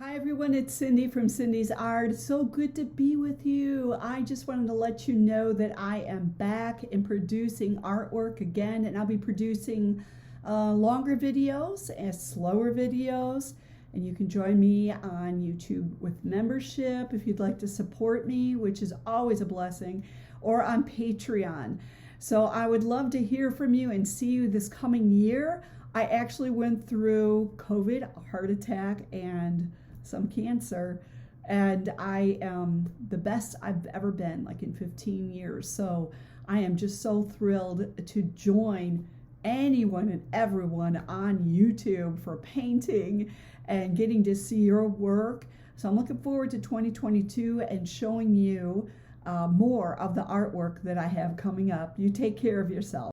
Hi everyone, it's Cindy from Cindy's Art. So good to be with you. I just wanted to let you know that I am back in producing artwork again, and I'll be producing longer videos and slower videos. And you can join me on YouTube with membership if you'd like to support me, which is always a blessing, or on Patreon. So I would love to hear from you and see you this coming year. I actually went through COVID, a heart attack, and some cancer, and I am the best I've ever been, like in 15 years. So I am just so thrilled to join anyone and everyone on YouTube for painting and getting to see your work. So I'm looking forward to 2022 and showing you more of the artwork that I have coming up. You take care of yourself.